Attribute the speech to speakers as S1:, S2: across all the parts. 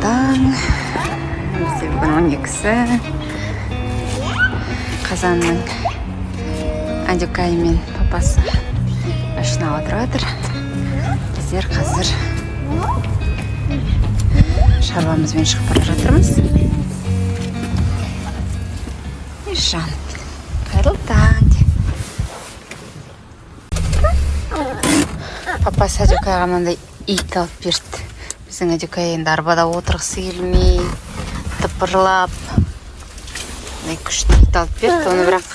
S1: таң. Бізде бүгін 12-сі. Қазанның Адюкай мен папасы машинаға отырып жатыр. Біздер қазір шаруамызбен шығып бара жатырмыз. Жан, қайырлы таң. Папасы Адюкайға мынандай ит алып берді. Біздің Адюкай енді арбада отырғысы келмей, тыпырлап, күшті ит алып берді. Оны бірақ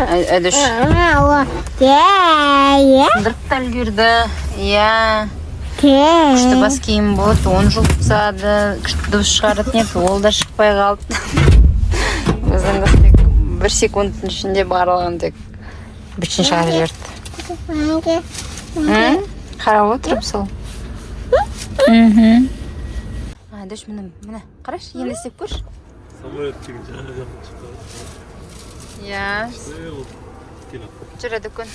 S1: Әдіш сындырып та үлгерді. Күшті бас киім болды, 10 жұлыпсады, күшті дыбыс шығаратын еді, ол да шықпай қалды. Біздің қыз тек 1 секундтың ішінде барлығын тек бітшін шығарып жіберді. Қарап отырып сол. Әдіш, міне, қараш, енді істеп көрші.
S2: Самолет деген жаңа жақын шыққан.
S1: Жүреді күн.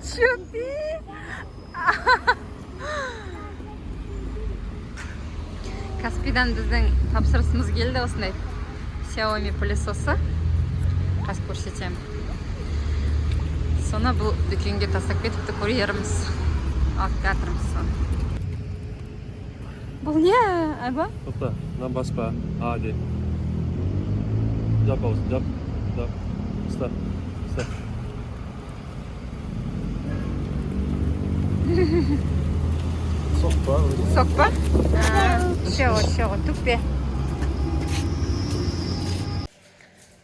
S1: Чөпі! Каспидан біздің тапсырысымыз келді осындай. Xiaomi пылесосы. Қас көрсетем. Соны бұл дүкенге тастап кетіпті, курьеріміз. Алып жатырмыз соны. Бұл не, Айба?
S2: Тоқта, мына баспа. Де. Жап ауыз, жап. Ұста. Соқпа.
S1: Соқпа? Все, түкпе.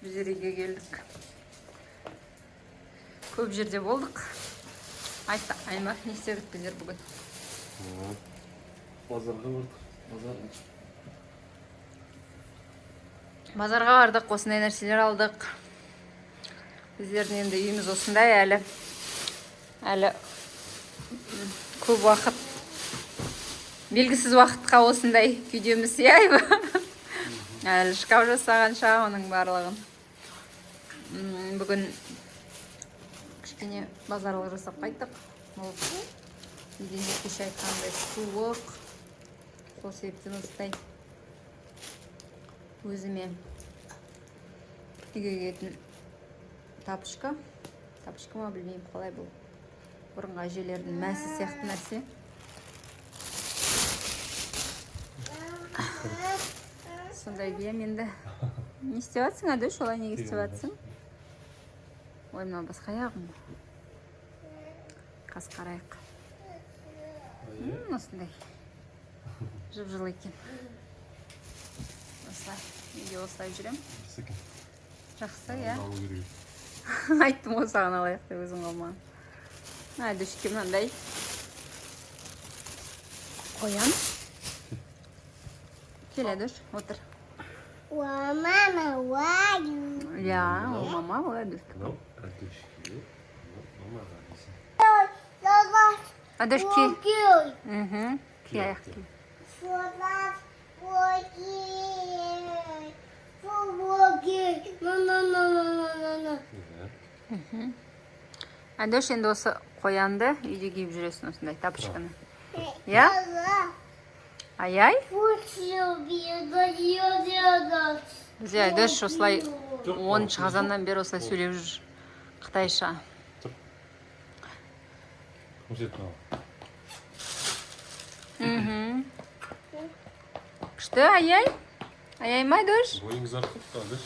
S1: Біз жерге келдік. Көп жерде болдық. Айтты, Айма, не істедік біздер бүгін?
S2: Базарға бардық.
S1: Базарға бардық, осындай нәрселер алдық. Біздердің енді үйіміз осындай әлі көп уақыт, белгісіз уақытқа осындай күйдеміз, Айба? Әлі шкаф жасағанша оның барлығын. Бүгін кішкене базарлық жасап қайттық. Үйден кеше айтқандай суық. Сол себептен осындай өзіме үйге келетін тапочка ма білмеймін қалай бұл. Бұрынғы әжелердің мәсі сияқты нәрсе. Сондай кием енді. Не істеп жатсың, Әдіш? Олай неге істеп жатсың? Ой, мынау басқа аяғым. Қас қарайық. Осындай. Жып-жылы екен. Осылай. Неге осылай жүрем? Жақсы, я? Айттым ғой саған алайық деп өзің қалмаған. Әдішке мынандай қоян. Кел, Әдіш, отыр.
S3: Мама, why you?
S1: Я, ол мама, ол Әдіш. Әдіш, ке. Ке, аяқ ке. Әдіш, енді осы қоянды үйде киіп жүресің осындай тапочканы. Я? Ай-ай? Бізде Әдіш осылай 10 қазаннан бері осылай сөйлеп жүр. Қытайша. Күшті, ай-ай? Ай-ай ма, Әдіш?
S2: Бойыңыз артып қалды.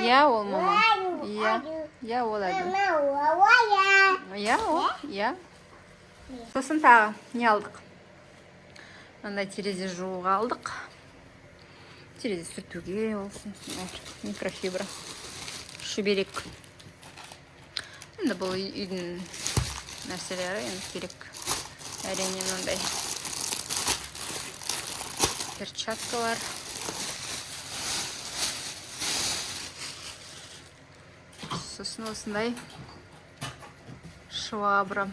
S1: Я, ол мама. Я, ол Әдіш. Я, ол, я. Сосын тағы не алдық? Мынандай терезе жууға алдық. Терезе сүртуге олсын. Микрофибра. Шүберек. Енді бұл үйдің нәрселері енді керек. Әрине мынандай перчаткалар. Сосын осындай швабра.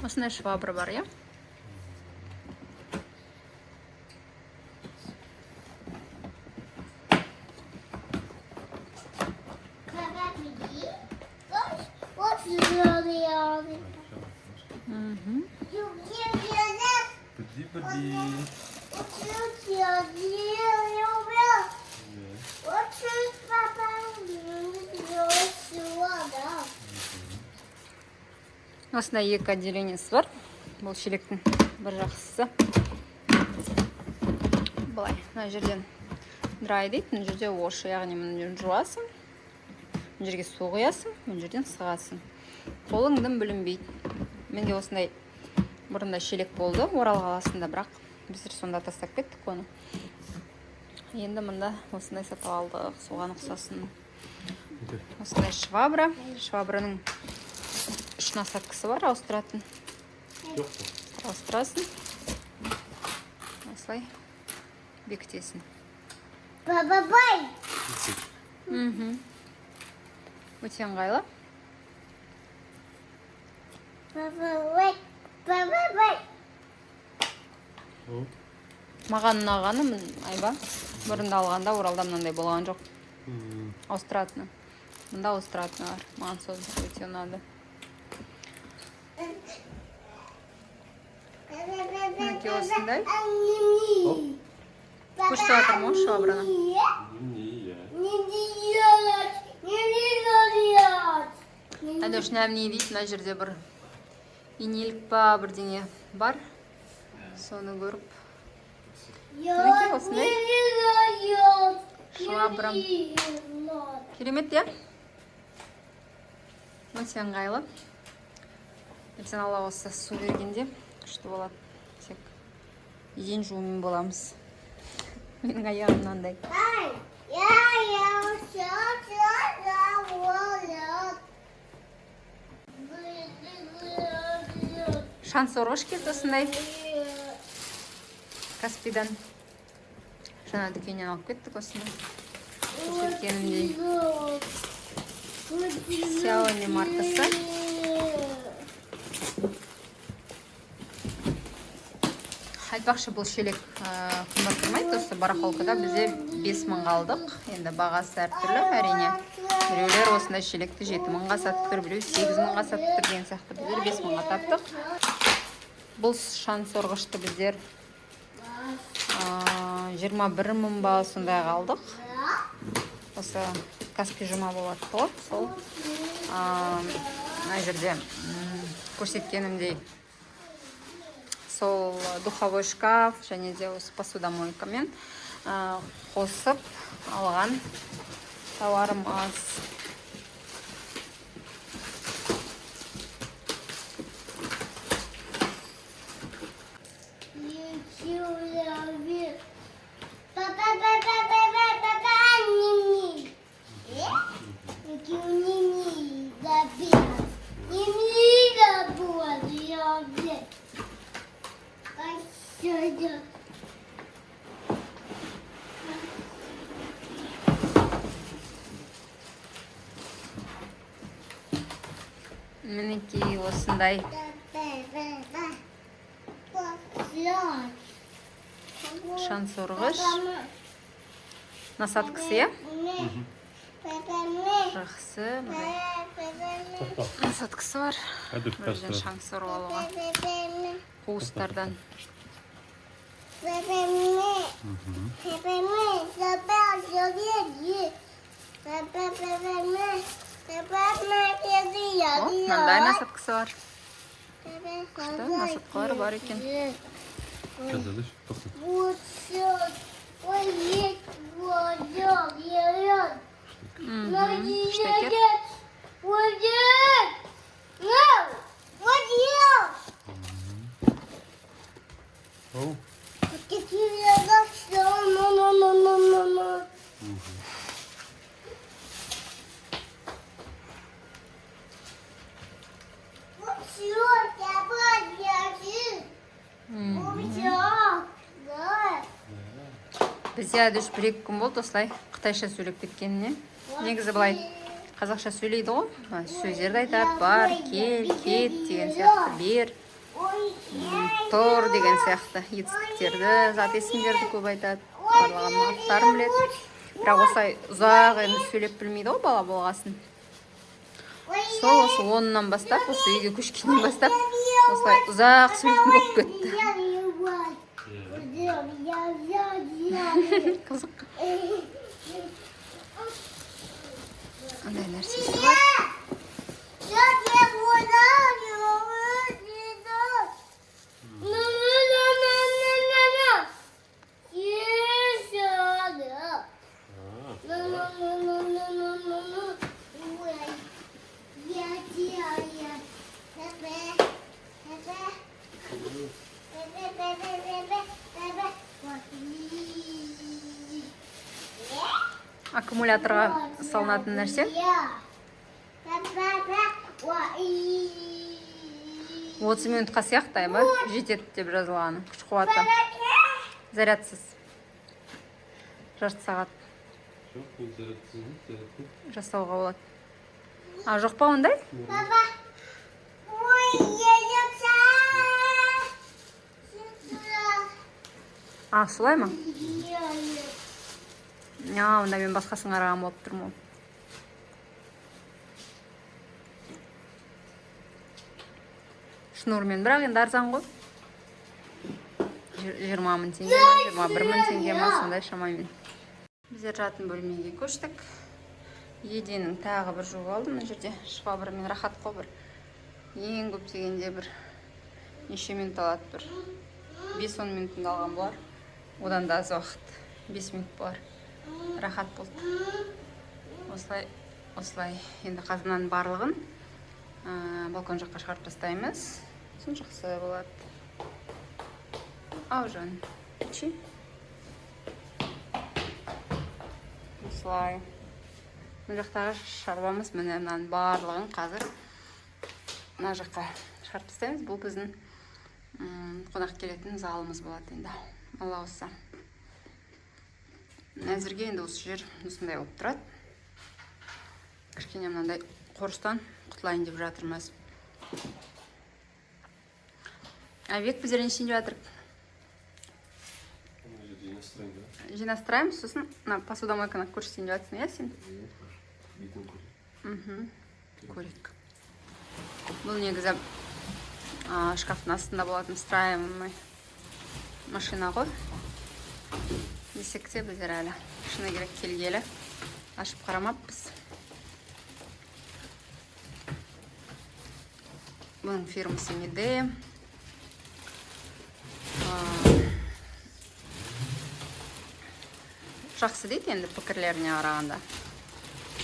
S1: Осындай швабра бар, я?
S2: Бди-бди.
S1: Осындай екі отделениесі бар. Бұл шелектің бір жақсысы. Былай, мына жерден драй дейді, мына жерде вош, яғни мына жерден жуасың. Мына жерге су құясың, мына жерден сығасың. Қолыңдың бүлінбейді. Менде осындай бұрында шелек болды, Орал қаласында, бірақ біздер сонда тастап кеттік оны. Енді мында осындай сатып алдық, соған ұқсасын. Осындай швабра. Швабраның 3 насадкасы бар, ауыстыратын.
S2: Жоқ па?
S1: Ауыстырасын. Осылай бекітесің.
S3: Бай-бай.
S1: Өте ыңғайлы.
S3: Бай-бай. Бай-бай.
S2: О.
S1: Маған ұнағаны айба. Бұрында алғанда Оралда мынандай болған жоқ. Ауыстыратыны. Мында ауыстыратыны бар. Маған сол өте ұнады. Мінекей осындай. Көрсетіп жатырмын ғой швабраны. Әдеш нәміне дейді, мына жерде бір инелік па бірдеңе бар. Соны көріп. Мінекей осындай. Швабрам. Керемет, я? Өте ыңғайлы. Ертең Алла осы су бергенде күшті болады. Тек еден жуумен боламыз. Менің аяғым мынандай. Шансорғыш келді осындай. Каспидан. Жаңа дүкеннен алып кеттік осындай. Көрсеткенімдей. Xiaomi маркасы. Айтпақшы, бұл шелек қымбат тұрмайды. Осы барахолкада бізде 5000 қалдық. Енді бағасы әртүрлі, әрине. Біреулер осындай шелекті 7000-ға сатып тұр, біреу 8000-ға сатып тұр деген сияқты. Біздер 5000-ға таптық. Бұл шансорғышты біздер 21000 ба сондай қалдық. Осы Каспи жұма болады ғой. Сол мына жерде көрсеткенімдей сол духовой шкаф және де осы посудомойкамен қосып алған тауарымыз. Мінекей осындай шансорғыш. Насадкасы, я? Жақсы. Насадкасы бар. Бірден шансорғы алуға. Қуыстардан. Мынандай насадкасы бар. Күшті насадкалары бар екен.
S2: Қазір тоқта.
S1: Штекер.
S2: Оу.
S1: Бізде әдіш 1-2 күн болды осылай қытайша сөйлеп кеткеніне. Негізі былай қазақша сөйлейді ғой. Сөздерді айтады, бар, кел, кет деген сияқты, бер, тұр деген сияқты етістіктерді, зат есімдерді көп айтады. Барлығын аттарын біледі. Бірақ осылай ұзақ енді сөйлеп білмейді ғой бала болғасын. сол осы 10-нан бастап, осы үйге көшкеннен бастап, осылай ұзақ сөйлейтін болып кетті. Қызық. Андай нәрсесі бар. Аккумуляторға салынатын нәрсе. 30 минутқа сияқтай ма? Жетеді деп жазылғаны. Күш қуаты. Зарядсыз. Жарты сағат.
S2: Жоқ, бұл зарядсыз, зарядсыз.
S1: Жасауға болады. А, жоқ па ондай? А, солай ма? Онда мен басқасын қараған болып тұрмын. Шнурмен, бірақ енді арзан ғой. 20 мың теңге ма, 21 мың теңге ма, сондай шамамен. Біздер жатын бөлмеге көштік. Еденің тағы бір жуып алдым. Мына жерде швабрамен рахат қой бір. Ең көп дегенде бір неше минут алады бір. 5-10 минутында алған болар. Одан да аз уақыт. 5 минут болар. Рахат болды. Осылай енді қазанның барлығын балкон жаққа шығарып тастаймыз. Соң жақсы болады. Ау жан. Чи? Осылай. Мына жақтағы шаруамыз міне мынаның барлығын қазір мына жаққа шығарып тастаймыз. Бұл біздің қонақ келетін залымыз болады енді. Алла қаласа. Әзірге енді осы жер осындай болып тұрады. Кішкене мынандай қорыстан құтылайын деп жатырмыз. Бек біздер нешін деп жатыр? Жинастыраймыз, сосын посудомойканы көрсетейін деп жатырсың, иә сен? Көрейік. Бұл негізі шкафтың астында болатын встраиваемый машина ғой. Десек те біздер әлі шыны керек келгелі ашып қарамаппыз. Бұның фирмасы Медея. Жақсы дейді енді пікірлеріне қарағанда.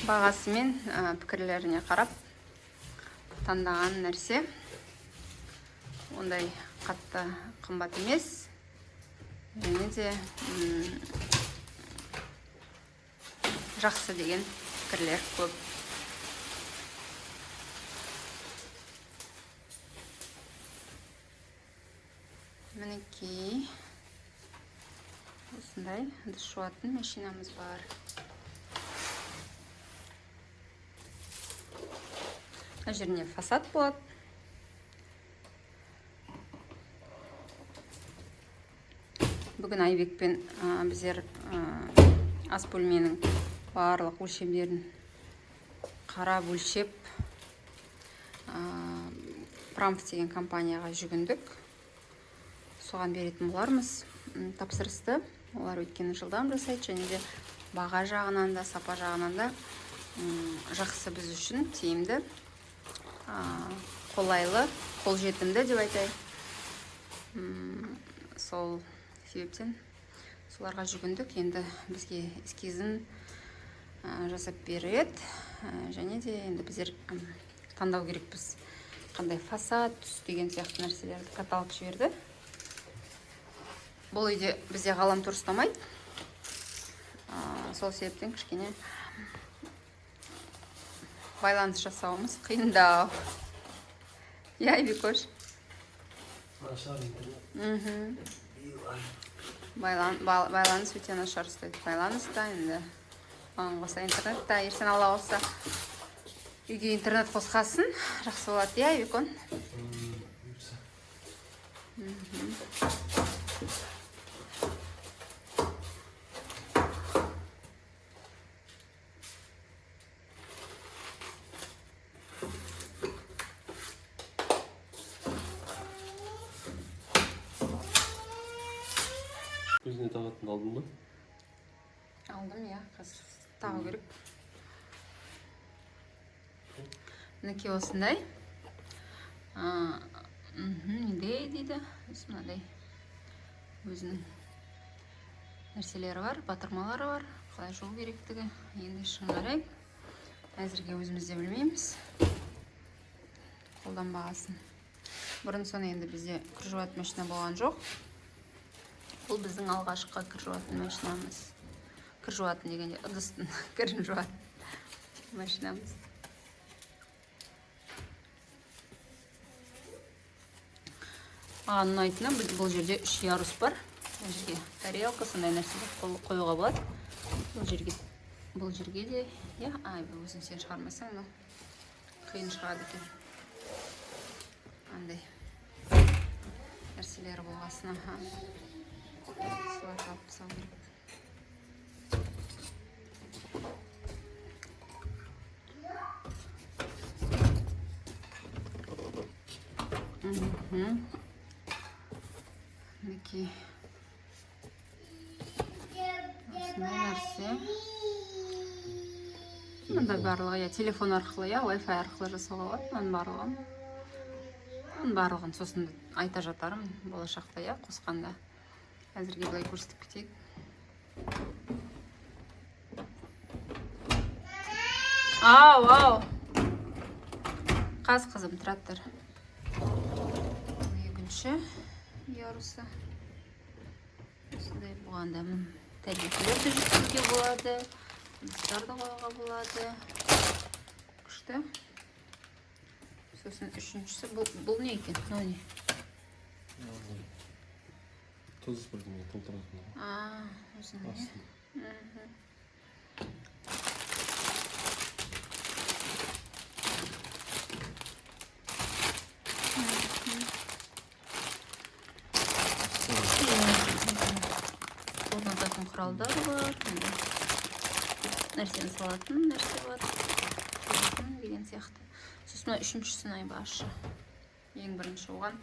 S1: Бағасы мен пікірлеріне қарап таңдаған нәрсе. Ондай қатты қымбат емес. Және де жақсы деген пікірлер көп. Мінекей осындай ыдыс жуатын машинамыз бар. Мына жеріне фасад болады. Бүгін Айбекпен біздер ас бөлменің барлық өлшемдерін қарап өлшеп Прамф деген компанияға жүгіндік. Соған беретін болармыз. Тапсырысты. Олар өткені жылдам жасайды, және де баға жағынан да, сапа жағынан да жақсы біз үшін тиімді, қолайлы, қолжетімді деп айтайын. Сол себептен соларға жүгіндік. Енді бізге эскизін жасап береді, және де енді біздер таңдау керекпіз. Қандай фасад, түс деген сияқты нәрселерді каталог жіберді. Бұл үйде бізде ғаламтор ұстамайды. Сол себептен кішкене байланыс жасауымыз қиындау. Я Айбекош. Байланыс өте нашар ұстайды. Байланыста енді оған қоса интернетта ертең алла қаласа үйге интернет қосқасын жақсы болады, иә Айбекон?
S2: Қағазын алдың ба?
S1: Алдым, иә, қазір тағу керек. Мінекей осындай. Неде дейді? Осындай. Өзінің нәрселері бар, батырмалары бар. Қалай жол керектігі. Енді шыңғарайық. Әзірге өзімізде білмейміз. Қолданбағасын. Бұрын соны енді бізде кір жуатын машина болған жоқ. Бұл біздің алғашқы кір жуатын машинамыз. Кір жуатын дегенде ыдыстың кірін жуатын машинамыз. Маған ұнайтыны бұл жерде 3 ярус бар. Бұл жерге тарелка, сондай нәрселер қоюға болады. Бұл жерге де, я, өзің сен шығармасаң, қиын шығады екен. Андай нәрселері болғасын. Солай қалып сау керек. Мінекей осындай нәрсе. Мұнда барлығы, телефон арқылы, Wi-Fi арқылы жасауға болады. Оның барлығын сосын айта жатарым болашақта, қосқанда. Әзірге бұлай көрсетіп кетейік. Ау! Қаз қызым, тұраттыр. Екінші ярусы. Осындай болғанда тәрбиелерді жүктеуге болады. Ыдыстарды қоюға болады. Күшті. Сосын үшіншісі, бұл не екен? Мынау не?
S2: Тұз бірдеңе толтыратын.
S1: Осындай. Орнататын құралдар бар. Нәрсені салатын нәрсе бар. Деген сияқты. Сосын үшіншісін айбашы. Ең бірінші оған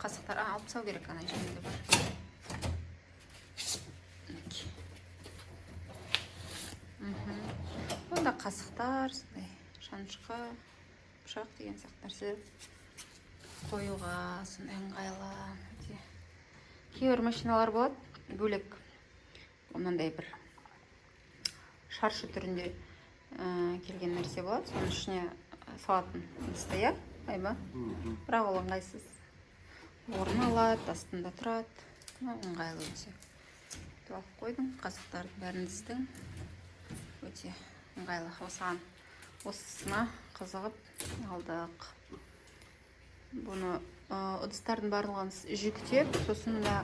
S1: қасықтар алып сау керек, ана жерінде бар. Онда қасықтар, шанышқы, пышақ деген сияқты нәрселер қоюға, сондай ыңғайлы. Кейбір машиналар болады, бөлек. Ондай бір шаршы түрінде келген нәрсе болады. Соның ішіне салатын ыдысты, айба. Бірақ ол ыңғайсыз. Орын алады, астында тұрады. Ыңғайлы өте. Алып қойдым, қасықтардың бәрін діздің. Өте ыңғайлы. Осысына қызығып алдық. Бұны ыдыстардың барлығын жүктеп, сосын да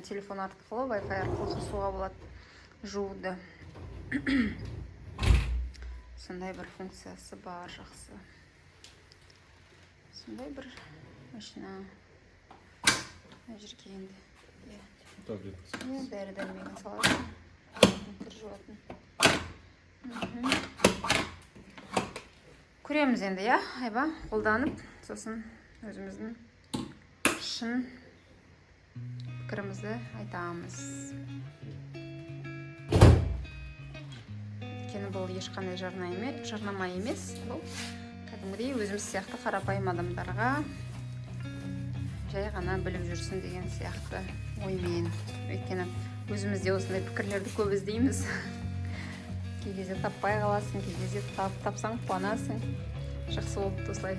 S1: телефон арқылы, Wi-Fi арқылы қосуға болады жууды. Сондай бір функциясы бар, жақсы. Сондай бір машина. Әжірге енді. Дәрі-дәрмеген салады. Кір жуатын. Көреміз енді, айба, қолданып, сосын өзіміздің шын пікірімізді айтамыз. Өйткені бұл ешқандай жарнама емес. Бұл кәдімгідей өзіміз сияқты қарапайым адамдарға жай ғана біліп жүрсін деген сияқты оймен. Өйткені өзімізде осындай пікірлерді көп іздейміз. Кей кезде таппай қаласың, кей кезде тапсаң қуанасың. Жақсы болып осылай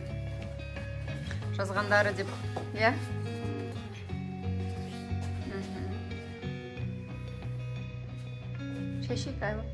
S1: жазғандары деп, шешек айлы.